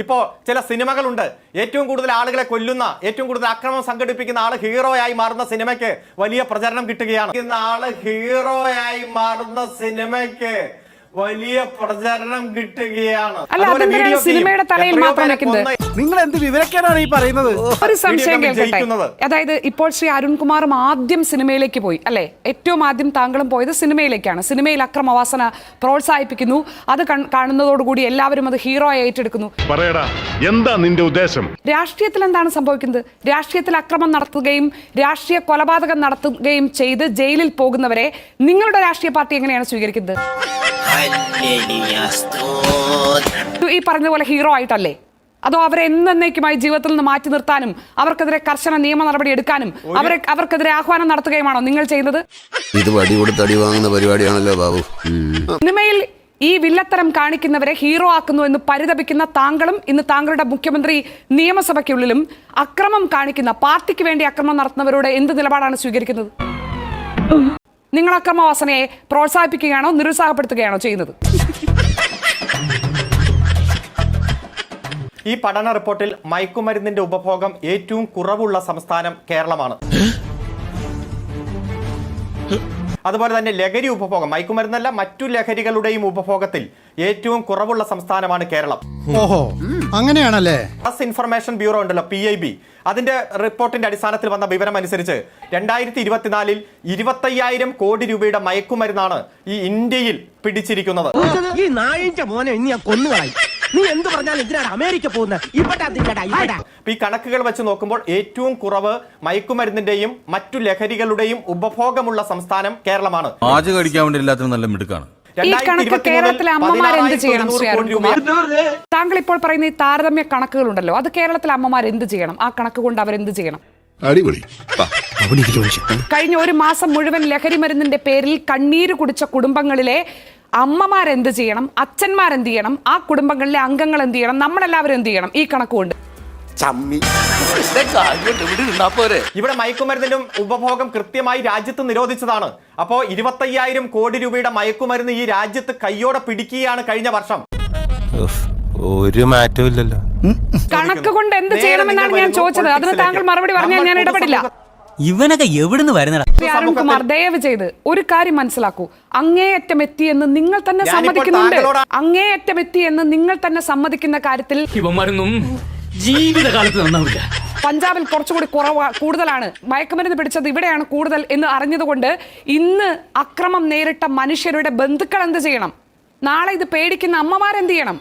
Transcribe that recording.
ഇപ്പോ ചില സിനിമകളുണ്ട്, ഏറ്റവും കൂടുതൽ ആളുകളെ കൊല്ലുന്ന, ഏറ്റവും കൂടുതൽ ആക്രമണം സംഘടിപ്പിക്കുന്ന ആള് ഹീറോയായി മാറുന്ന സിനിമയ്ക്ക് വലിയ പ്രചരണം കിട്ടുകയാണ്. ആള് ഹീറോയായി മാറുന്ന സിനിമയ്ക്ക് വലിയ പ്രചരണം കിട്ടുകയാണ്. സിനിമയുടെ തലയിൽ മാത്രം വെക്കുന്നത്. നിങ്ങൾ എന്ത് വിവരക്കേടാണ് ഈ പറയുന്നത്? ഒരു സംശയം കേൾക്കട്ടെ. അതായത് ഇപ്പോൾ ശ്രീ അരുൺകുമാറും ആദ്യം സിനിമയിലേക്ക് പോയി അല്ലെ? ഏറ്റവും ആദ്യം താങ്കളും പോയത് സിനിമയിലേക്കാണ്. സിനിമയിൽ അക്രമവാസന പ്രോത്സാഹിപ്പിക്കുന്നു. അത് കാണുന്നതോടുകൂടി എല്ലാവരും അത് ഹീറോ ആയി ഏറ്റെടുക്കുന്നു. എന്താ നിന്റെ ഉദ്ദേശം? രാഷ്ട്രീയത്തിൽ എന്താണ് സംഭവിക്കുന്നത്? രാഷ്ട്രീയത്തിൽ അക്രമം നടത്തുകയും രാഷ്ട്രീയ കൊലപാതകം നടത്തുകയും ചെയ്ത് ജയിലിൽ പോകുന്നവരെ നിങ്ങളുടെ രാഷ്ട്രീയ പാർട്ടി എങ്ങനെയാണ് സ്വീകരിക്കുന്നത്? ഈ പറഞ്ഞതുപോലെ ഹീറോ ആയിട്ടല്ലേ? അതോ അവരെ എന്നേക്കുമായി ജീവിതത്തിൽ നിന്ന് മാറ്റി നിർത്താനും അവർക്കെതിരെ കർശന നിയമ നടപടി എടുക്കാനും അവർക്കെതിരെ ആഹ്വാനം നടത്തുകയുമാണോ നിങ്ങൾ ചെയ്യുന്നത്? ഇത് വടി കൊടുത്ത് അടി വാങ്ങുന്ന പരിപാടിയാണല്ലോ ബാബു. സിനിമയിൽ ഈ വില്ലത്തരം കാണിക്കുന്നവരെ ഹീറോ ആക്കുന്നു എന്ന് പരിതപിക്കുന്ന താങ്കളും ഇന്ന് താങ്കളുടെ മുഖ്യമന്ത്രി നിയമസഭയ്ക്കുള്ളിലും അക്രമം കാണിക്കുന്ന, പാർട്ടിക്ക് വേണ്ടി അക്രമം നടത്തുന്നവരോട് എന്ത് നിലപാടാണ് സ്വീകരിക്കുന്നത്? നിങ്ങൾ അക്രമവാസനയെ പ്രോത്സാഹിപ്പിക്കുകയാണോ നിരുത്സാഹപ്പെടുത്തുകയാണോ ചെയ്യുന്നത്? ഈ പഠന റിപ്പോർട്ടിൽ മയക്കുമരുന്നിന്റെ ഉപഭോഗം ഏറ്റവും കുറവുള്ള സംസ്ഥാനം കേരളമാണ്. അതുപോലെ തന്നെ ലഹരി ഉപഭോഗം, മയക്കുമരുന്നല്ല മറ്റു ലഹരികളുടെയും ഉപഭോഗത്തിൽ ഏറ്റവും കുറവുള്ള സംസ്ഥാനമാണ് കേരളം. ഓഹോ, അങ്ങനെയാണല്ലേ? പ്രസ് ഇൻഫർമേഷൻ ബ്യൂറോ ഉണ്ടല്ലോ, PIB, അതിന്റെ റിപ്പോർട്ടിന്റെ അടിസ്ഥാനത്തിൽ വന്ന വിവരം അനുസരിച്ച് 2024 25,000 കോടി രൂപയുടെ മയക്കുമരുന്നാണ് ഈ ഇന്ത്യയിൽ പിടിച്ചിരിക്കുന്നത്. ഈ നായിന്റെ മോനെ ഇനി ഞാൻ കൊന്നുകളയും. നീ എന്ത് പറഞ്ഞാലും എന്തിനാണ് അമേരിക്ക പോകുന്നത്? ഈ കണക്കുകൾ വെച്ച് നോക്കുമ്പോൾ ഏറ്റവും കുറവ് മയക്കുമരുന്നിന്റെയും മറ്റു ലഹരികളുടെയും ഉപഭോഗമുള്ള സംസ്ഥാനം കേരളമാണ്. നല്ല മിടുക്കാണ്. ഈ കണക്ക് കേരളത്തിലെ അമ്മമാർ എന്ത് ചെയ്യണം ശ്രീ അരുൺകുമാർ? താങ്കൾ ഇപ്പോൾ പറയുന്ന ഈ താരതമ്യ കണക്കുകളുണ്ടല്ലോ, അത് കേരളത്തിലെ അമ്മമാർ എന്ത് ചെയ്യണം? ആ കണക്ക് കൊണ്ട് അവരെന്ത് ചെയ്യണം? കഴിഞ്ഞ ഒരു മാസം മുഴുവൻ ലഹരി മരുന്നിന്റെ പേരിൽ കണ്ണീര് കുടിച്ച കുടുംബങ്ങളിലെ അമ്മമാരെന്ത് ചെയ്യണം? അച്ഛന്മാരെന്ത് ചെയ്യണം? ആ കുടുംബങ്ങളിലെ അംഗങ്ങൾ എന്ത് ചെയ്യണം? നമ്മളെല്ലാവരും എന്ത് ചെയ്യണം ഈ കണക്കുകൊണ്ട്? ഇവിടെ മയക്കുമരുന്നിന്റെ ഉപഭോഗം കൃത്യമായി രാജ്യത്ത് നിരോധിച്ചതാണ്. അപ്പോ 25,000 കോടി രൂപയുടെ മയക്കുമരുന്ന് ഈ രാജ്യത്ത് കയ്യോടെ പിടിക്കുകയാണ് കഴിഞ്ഞ വർഷം. ഒരു മാറ്റവും ഇല്ലല്ലോ. കണക്ക് കൊണ്ട് എന്ത് ചെയ്യണമെന്നാണ് ഞാൻ ചോദിച്ചത്. അതിന് താങ്കൾ മറുപടി പറഞ്ഞാൽ ഞാൻ ഇടപെടില്ല. ഇവനൊക്കെ എവിടുന്ന് വരുന്നടാ? അരുൺകുമാർ, ദയവ് ചെയ്ത് ഒരു കാര്യം മനസ്സിലാക്കൂ. അങ്ങേയറ്റം എത്തിയെന്ന് നിങ്ങൾ തന്നെ സമ്മതിക്കുന്നുണ്ട്. അങ്ങേയറ്റം എത്തിയെന്ന് നിങ്ങൾ തന്നെ സമ്മതിക്കുന്ന കാര്യത്തിൽ ഇവന്മാരൊന്നും ജീവിതകാലത്ത് നന്നാവില്ല. പഞ്ചാബിൽ കുറച്ചുകൂടി കൂടുതലാണ് മയക്കുമരുന്ന് പിടിച്ചത്, ഇവിടെയാണ് കൂടുതൽ എന്ന് അറിഞ്ഞതുകൊണ്ട് ഇന്ന് അക്രമം നേരിട്ട മനുഷ്യരുടെ ബന്ധുക്കൾ എന്ത് ചെയ്യണം? നാളെ ഇത് പേടിക്കുന്ന അമ്മമാരെന്ത് ചെയ്യണം?